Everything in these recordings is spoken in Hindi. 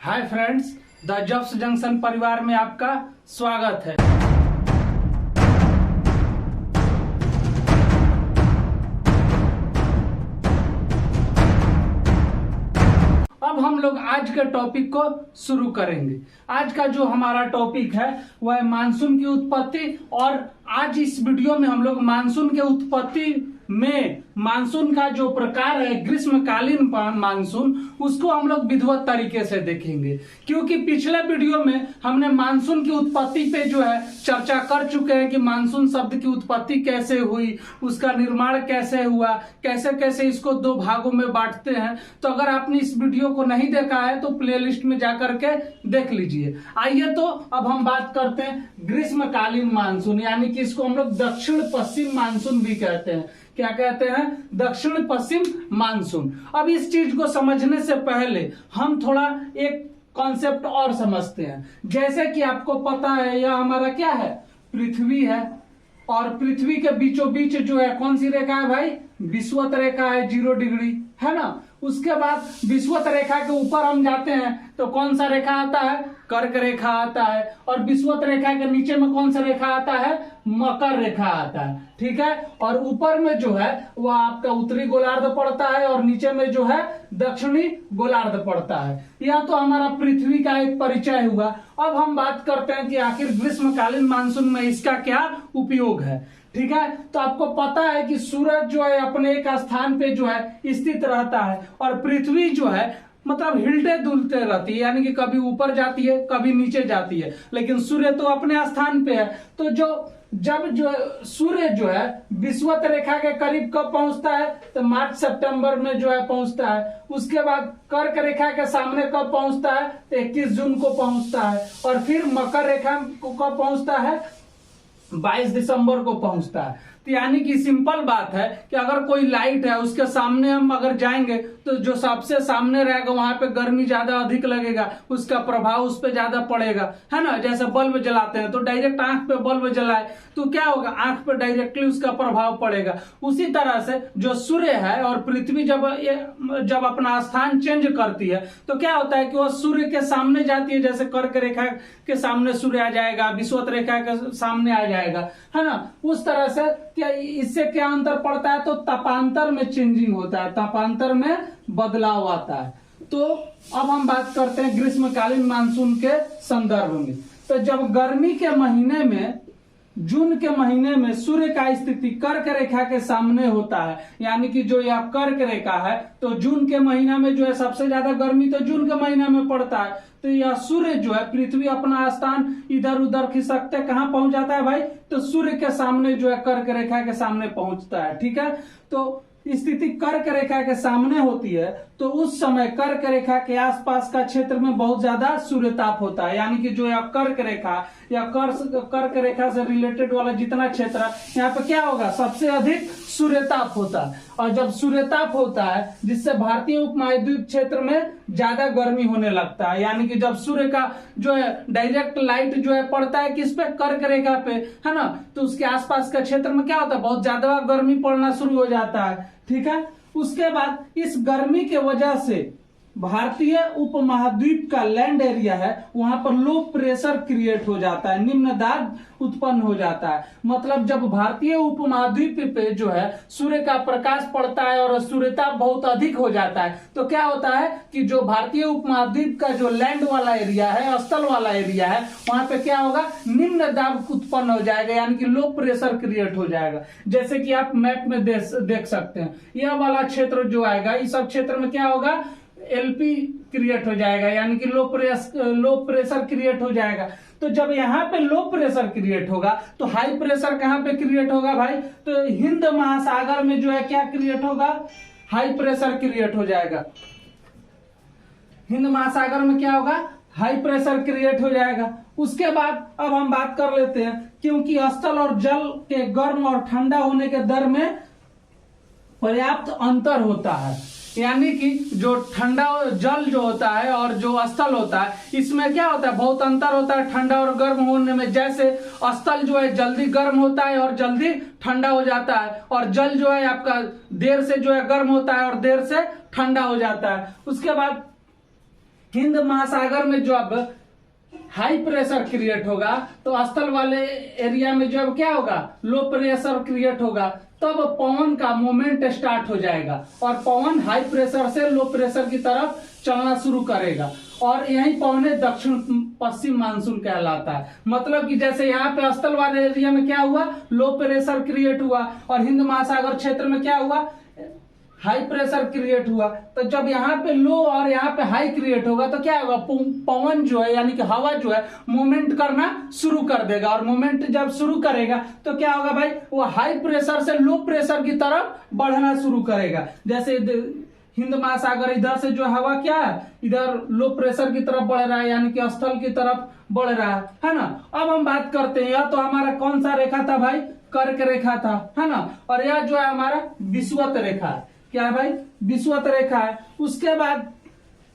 Hi friends, the jobs junction परिवार में आपका स्वागत है। अब हम लोग आज के टॉपिक को शुरू करेंगे। आज का जो हमारा टॉपिक है वह है मानसून की उत्पत्ति। और आज इस वीडियो में हम लोग मानसून के उत्पत्ति में मानसून का जो प्रकार है ग्रीष्मकालीन मानसून, उसको हम लोग विधिवत तरीके से देखेंगे। क्योंकि पिछले वीडियो में हमने मानसून की उत्पत्ति पे जो है चर्चा कर चुके हैं कि मानसून शब्द की उत्पत्ति कैसे हुई, उसका निर्माण कैसे हुआ, कैसे कैसे इसको दो भागों में बांटते हैं। तो अगर आपने इस वीडियो को नहीं देखा है तो प्लेलिस्ट में जाकर के देख लीजिए। आइए तो अब हम बात करते हैं ग्रीष्मकालीन मानसून, यानी कि इसको हम लोग दक्षिण पश्चिम मानसून भी कहते हैं। क्या कहते हैं? दक्षिण पश्चिम मानसून। अब इस चीज को समझने से पहले हम थोड़ा एक कॉन्सेप्ट और समझते हैं। जैसे कि आपको पता है यह हमारा क्या है, पृथ्वी है, और पृथ्वी के बीचों बीच जो है कौन सी रेखा है भाई? विषुवत रेखा है, 0 डिग्री, है ना। उसके बाद विषुवत रेखा के ऊपर हम जाते हैं तो कौन सा रेखा आता है? कर्क रेखा आता है। और विषुवत रेखा के नीचे में कौन सा रेखा आता है? मकर रेखा आता है, ठीक है। और ऊपर में जो है वह आपका उत्तरी गोलार्ध पड़ता है और नीचे में जो है दक्षिणी गोलार्ध पड़ता है। यह तो हमारा पृथ्वी का एक परिचय हुआ। अब हम बात करते हैं कि आखिर ग्रीष्मकालीन मानसून में इसका क्या उपयोग है, ठीक है। तो आपको पता है कि सूरज जो है अपने एक स्थान पे जो है स्थित रहता है और पृथ्वी जो है मतलब हिलते डुलते रहती है, यानी कि कभी ऊपर जाती है कभी नीचे जाती है, लेकिन सूर्य तो अपने स्थान पे है। तो जब जो सूर्य जो है विषुवत रेखा के करीब कब पहुंचता है? तो मार्च सितंबर में जो है पहुंचता है। उसके बाद कर्क रेखा के सामने कब पहुंचता है? तो 21 जून को पहुंचता है। और फिर मकर रेखा को कब पहुंचता है? 22 दिसंबर को पहुंचता है। तो यानी कि सिंपल बात है कि अगर कोई लाइट है उसके सामने हम अगर जाएंगे तो जो सबसे सामने रहेगा वहां पे गर्मी ज्यादा अधिक लगेगा, उसका प्रभाव उस पर ज्यादा पड़ेगा, है ना। जैसे बल्ब जलाते हैं तो डायरेक्ट आंख पे बल्ब जलाए तो क्या होगा? आंख पे डायरेक्टली उसका प्रभाव पड़ेगा। उसी तरह से जो सूर्य है और पृथ्वी जब अपना स्थान चेंज करती है तो क्या होता है कि वह सूर्य के सामने जाती है। जैसे कर्क रेखा के सामने सूर्य आ जाएगा, विषुवत रेखा के सामने आ जाएगा, है ना। उस तरह से क्या इससे क्या अंतर पड़ता है? तो तापांतर में चेंजिंग होता है, तापांतर में बदलाव आता है। तो अब हम बात करते हैं ग्रीष्मकालीन मानसून के संदर्भ में। तो जब गर्मी के महीने में जून के महीने में सूर्य का स्थिति कर्क रेखा के सामने होता है, यानी कि जो यह कर्क रेखा है, तो जून के महीना में जो है सबसे ज्यादा गर्मी तो जून के महीना में पड़ता है। तो यह सूर्य जो है पृथ्वी अपना स्थान इधर उधर खिसकते कहाँ पहुंच जाता है भाई? तो सूर्य के सामने जो है कर्क रेखा के सामने पहुंचता है, ठीक है। तो स्थिति कर्क रेखा के सामने होती है तो उस समय कर्क रेखा के आसपास का क्षेत्र में बहुत ज्यादा सूर्यताप होता है, यानी कि जो यह कर्क रेखा या कर्क रेखा से रिलेटेड वाला जितना क्षेत्र है यहाँ पे क्या होगा? सबसे अधिक सूर्यताप होता है। और जब सूर्यताप होता है जिससे भारतीय उपमहाद्वीप क्षेत्र में ज्यादा गर्मी होने लगता है, यानी कि जब सूर्य का जो है डायरेक्ट लाइट जो है पड़ता है किस पे? कर्क रेखा पे, है ना। तो उसके आसपास का क्षेत्र में क्या होता है? बहुत ज्यादा गर्मी पड़ना शुरू हो जाता है, ठीक है। उसके बाद इस गर्मी के वजह से भारतीय उपमहाद्वीप का लैंड एरिया है वहां पर लो प्रेशर क्रिएट हो जाता है, निम्न दाब उत्पन्न हो जाता है। मतलब जब भारतीय उपमहाद्वीप पे जो है सूर्य का प्रकाश पड़ता है और सूर्यताप बहुत अधिक हो जाता है तो क्या होता है कि जो भारतीय उपमहाद्वीप का जो लैंड वाला एरिया है, स्थल वाला एरिया है, वहां पे क्या होगा? निम्न दाब उत्पन्न हो जाएगा, यानी कि लो प्रेशर क्रिएट हो जाएगा। जैसे कि आप मैप में देख सकते हैं, यह वाला क्षेत्र जो आएगा इस सब क्षेत्र में क्या होगा? एलपी क्रिएट हो जाएगा, यानी कि लो प्रेशर क्रिएट हो जाएगा। तो जब यहाँ पे लो प्रेशर क्रिएट होगा तो हाई प्रेशर कहाँ पे क्रिएट होगा भाई? तो हिंद महासागर में जो है क्या क्रिएट होगा? हाई प्रेशर क्रिएट हो जाएगा। हिंद महासागर में क्या होगा? हाई प्रेशर क्रिएट हो जाएगा। उसके बाद अब हम बात कर लेते हैं, क्योंकि स्थल और जल के गर्म और ठंडा होने के दर में पर्याप्त अंतर होता है, यानी कि जो ठंडा जल जो होता है और जो स्थल होता है इसमें क्या होता है? बहुत अंतर होता है ठंडा और गर्म होने में। जैसे स्थल जो है जल्दी गर्म होता है और जल्दी ठंडा हो जाता है, और जल जो है आपका देर से जो है गर्म होता है और देर से ठंडा हो जाता है। उसके बाद हिंद महासागर में जो अब हाई प्रेशर क्रिएट होगा तो स्थल वाले एरिया में जो अब क्या होगा, लो प्रेशर क्रिएट होगा, तब पवन का मूवमेंट स्टार्ट हो जाएगा और पवन हाई प्रेशर से लो प्रेशर की तरफ चलना शुरू करेगा और यही पवने दक्षिण पश्चिम मानसून कहलाता है। मतलब कि जैसे यहाँ पे स्थल वाले एरिया में क्या हुआ, लो प्रेशर क्रिएट हुआ और हिंद महासागर क्षेत्र में क्या हुआ, हाई प्रेशर क्रिएट हुआ। तो जब यहाँ पे लो और यहाँ पे हाई क्रिएट होगा तो क्या होगा, पवन जो है यानी कि हवा जो है मूवमेंट करना शुरू कर देगा और मूवमेंट जब शुरू करेगा तो क्या होगा भाई, वो हाई प्रेशर से लो प्रेशर की तरफ बढ़ना शुरू करेगा। जैसे हिंद महासागर इधर से जो हवा क्या है, इधर लो प्रेशर की तरफ बढ़ रहा है यानी कि स्थल की तरफ बढ़ रहा है ना। अब हम बात करते हैं, यह तो हमारा कौन सा रेखा था भाई, कर्क रेखा था, है ना। और यह जो है हमारा विषुवत रेखा है, क्या है भाई, विषुवत रेखा है। उसके बाद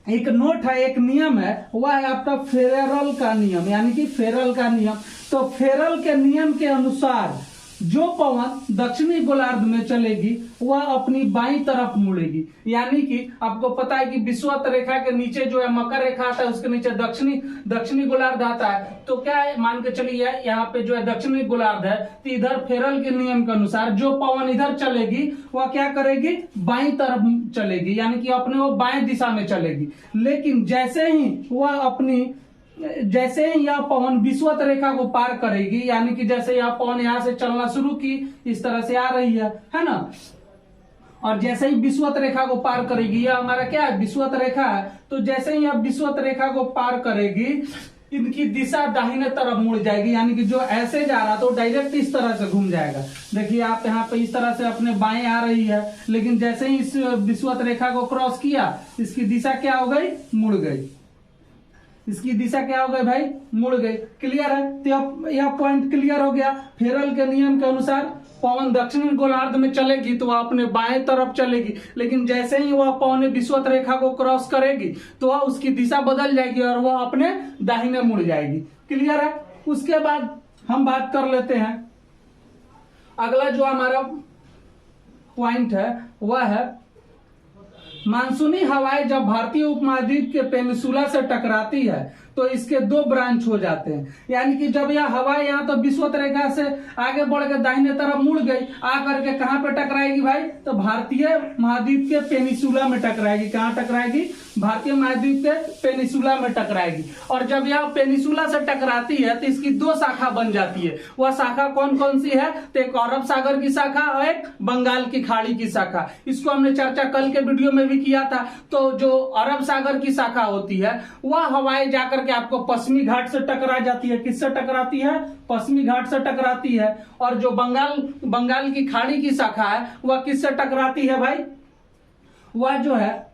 एक नोट है, एक नियम है, वह है आपका फेरेरल का नियम, यानी कि फेरल का नियम। तो फेरल के नियम के अनुसार जो पवन दक्षिणी गोलार्ध में चलेगी वह अपनी बाईं तरफ मुड़ेगी। यानी कि आपको पता है कि विषुवत रेखा के नीचे जो है मकर रेखा आता है, उसके नीचे दक्षिणी गोलार्ध आता है। तो क्या है, मान के चलिए यहाँ पे जो है दक्षिणी गोलार्ध है, तो इधर फेरल के नियम के अनुसार जो पवन इधर चलेगी वह क्या करेगी, बाईं तरफ चलेगी, यानी कि अपने वो बाएं दिशा में चलेगी। लेकिन जैसे ही यह पवन विषुवत रेखा को पार करेगी, यानी कि जैसे यह पवन यहाँ से चलना शुरू की, इस तरह से आ रही है ना, और जैसे ही विषुवत रेखा को पार करेगी, यह हमारा क्या है, विषुवत रेखा है। तो जैसे ही यह विषुवत रेखा को पार करेगी, इनकी दिशा दाहिने तरफ मुड़ जाएगी, यानी कि जो ऐसे जा रहा तो डायरेक्ट इस तरह से घूम जाएगा। देखिए आप यहाँ पे इस तरह से अपने बाएं आ रही है, लेकिन जैसे ही इस विषुवत रेखा को क्रॉस किया, इसकी दिशा क्या हो गई, मुड़ गई। इसकी दिशा क्या हो गई भाई, मुड़ गई। क्लियर है, तो यह पॉइंट क्लियर हो गया। फेरल के नियम के अनुसार पवन दक्षिणी गोलार्ध में चलेगी तो वह अपने बाएं तरफ चलेगी, लेकिन जैसे ही वह पवन विषुवत रेखा को क्रॉस करेगी तो वह उसकी दिशा बदल जाएगी और वह अपने दाहिने मुड़ जाएगी। क्लियर है। उसके बाद हम बात कर लेते हैं, अगला जो हमारा पॉइंट है वह है मानसूनी हवाएं जब भारतीय उपमहाद्वीप के पेनिसुला से टकराती है तो इसके दो ब्रांच हो जाते हैं। यानी कि जब यह हवा यहाँ तो विषुवत रेखा से आगे बढ़ के दाहिने तरफ मुड़ गई, आकर के कहाँ पे टकराएगी भाई, तो भारतीय महाद्वीप के पेनिसुला में टकराएगी। कहाँ टकराएगी, भारतीय महाद्वीप के पेनिसुला में टकराएगी। और जब यह पेनिसुला से टकराती है तो इसकी दो शाखा बन जाती है। वह शाखा कौन कौन सी है, तो एक अरब सागर की शाखा और एक बंगाल की खाड़ी की शाखा। इसको हमने चर्चा कल के वीडियो में भी किया था। तो जो अरब सागर की शाखा होती है वह हवाएं जाकर के आपको पश्चिमी घाट से टकरा जाती है। किससे टकराती है, पश्चिमी घाट से टकराती है। और जो बंगाल की खाड़ी की शाखा है वह किससे टकराती है भाई, वह जो है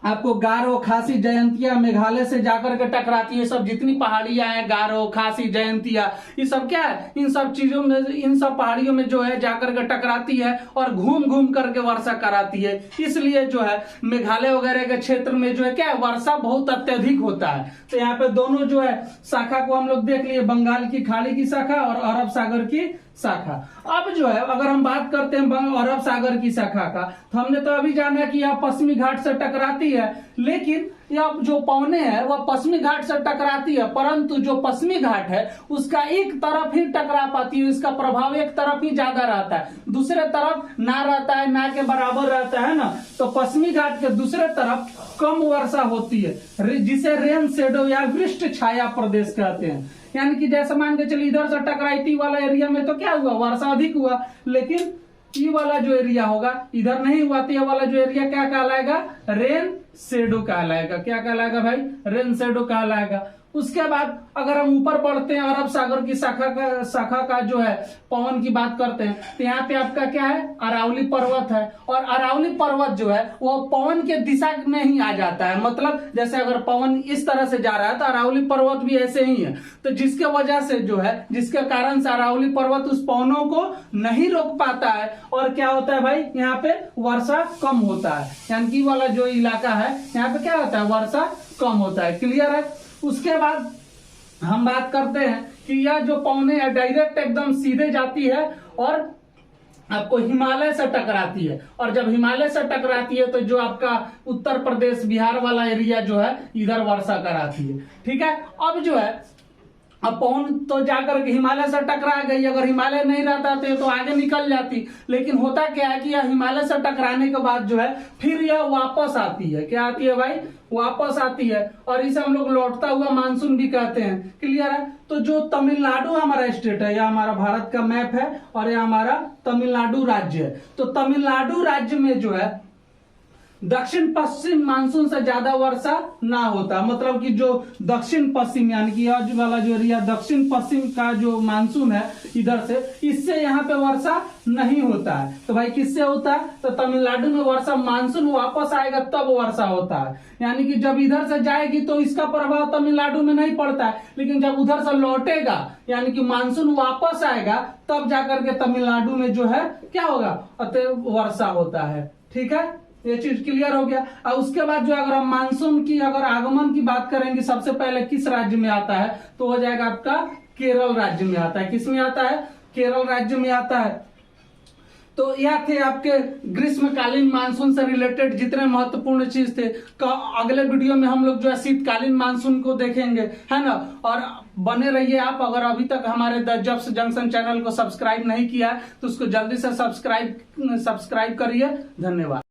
आपको गारो, खासी, जयंतिया, मेघालय से जाकर के टकराती है। सब जितनी पहाड़ियां हैं, गारो, खासी, जयंतिया, ये सब क्या है, इन सब चीजों में, इन सब पहाड़ियों में जो है जाकर के टकराती है और घूम घूम करके वर्षा कराती है। इसलिए जो है मेघालय वगैरह के क्षेत्र में जो है क्या है, वर्षा बहुत अत्यधिक होता है। तो यहाँ पे दोनों जो है शाखा को हम लोग देख लिए, बंगाल की खाड़ी की शाखा और अरब सागर की शाखा। अब जो है अगर हम बात करते हैं अरब सागर की शाखा का, तो हमने तो अभी जाना कि यह पश्चिमी घाट से टकराती है, लेकिन यह जो पवने है वह पश्चिमी घाट से टकराती है, परंतु जो पश्चिमी घाट है उसका एक तरफ ही टकरा पाती है। इसका प्रभाव एक तरफ ही ज्यादा रहता है, दूसरे तरफ ना रहता है, ना के बराबर रहता है ना। तो पश्चिमी घाट के दूसरे तरफ कम वर्षा होती है, जिसे रेन शेडो या वृष्ट छाया प्रदेश कहते हैं। यानी कि जैसे मान के चलिए इधर से टकराई वाला एरिया में तो क्या हुआ, वर्षा अधिक हुआ, लेकिन ये वाला जो एरिया होगा इधर नहीं हुआ, तो ये वाला जो एरिया क्या कहलाएगा, रेन शेडो कहलाएगा। क्या कहलाएगा भाई, रेन शेडो कहलाएगा। उसके बाद अगर हम ऊपर बढ़ते हैं, अरब सागर की शाखा का जो है पवन की बात करते हैं, तो यहाँ पे आपका क्या है, अरावली पर्वत है। और अरावली पर्वत जो है वो पवन के दिशा में ही आ जाता है। मतलब जैसे अगर पवन इस तरह से जा रहा है तो अरावली पर्वत भी ऐसे ही है। तो जिसके वजह से जो है, जिसके कारण से अरावली पर्वत उस पवनों को नहीं रोक पाता है और क्या होता है भाई, यहाँ पे वर्षा कम होता है। यानी कि वाला जो इलाका है यहाँ पे क्या होता है, वर्षा कम होता है। क्लियर है। उसके बाद हम बात करते हैं कि यह जो पवने है डायरेक्ट एकदम सीधे जाती है और आपको हिमालय से टकराती है, और जब हिमालय से टकराती है तो जो आपका उत्तर प्रदेश बिहार वाला एरिया जो है इधर वर्षा कराती है। ठीक है, अब जो है अब पवन तो जाकर के हिमालय से टकरा गई, अगर हिमालय नहीं रहता तो आगे निकल जाती, लेकिन होता क्या है कि यह हिमालय से टकराने के बाद जो है फिर यह वापस आती है। क्या आती है भाई? वापस आती है, और इसे हम लोग लौटता हुआ मानसून भी कहते हैं। क्लियर है? तो जो तमिलनाडु हमारा स्टेट है, यह हमारा भारत का मैप है और यह हमारा तमिलनाडु राज्य है। तो तमिलनाडु राज्य में जो है दक्षिण पश्चिम मानसून से ज्यादा वर्षा ना होता, मतलब कि जो दक्षिण पश्चिम यानी कि आज वाला जो एरिया दक्षिण पश्चिम का जो मानसून है इधर से, इससे यहाँ पे वर्षा नहीं होता है। तो भाई किससे होता है? तो तमिलनाडु में वर्षा मानसून वापस आएगा तब वर्षा होता है, यानी कि जब इधर से जाएगी तो इसका प्रभाव तमिलनाडु में नहीं पड़ता है, लेकिन जब उधर से लौटेगा यानी कि मानसून वापस आएगा तब जाकर के तमिलनाडु में जो है क्या होगा? अतः वर्षा होता है। ठीक है, ये चीज क्लियर हो गया। और उसके बाद जो अगर हम मानसून की अगर आगमन की बात करेंगे, सबसे पहले किस राज्य में आता है? तो हो जाएगा आपका केरल राज्य में आता है। किस में आता है? केरल राज्य में आता है। तो यह थे आपके ग्रीष्मकालीन मानसून से रिलेटेड जितने महत्वपूर्ण चीज थे। अगले वीडियो में हम लोग जो है शीतकालीन मानसून को देखेंगे, है ना। और बने रहिए आप। अगर अभी तक हमारे द जब्स जंक्शन चैनल को सब्सक्राइब नहीं किया तो उसको जल्दी से सब्सक्राइब करिए। धन्यवाद।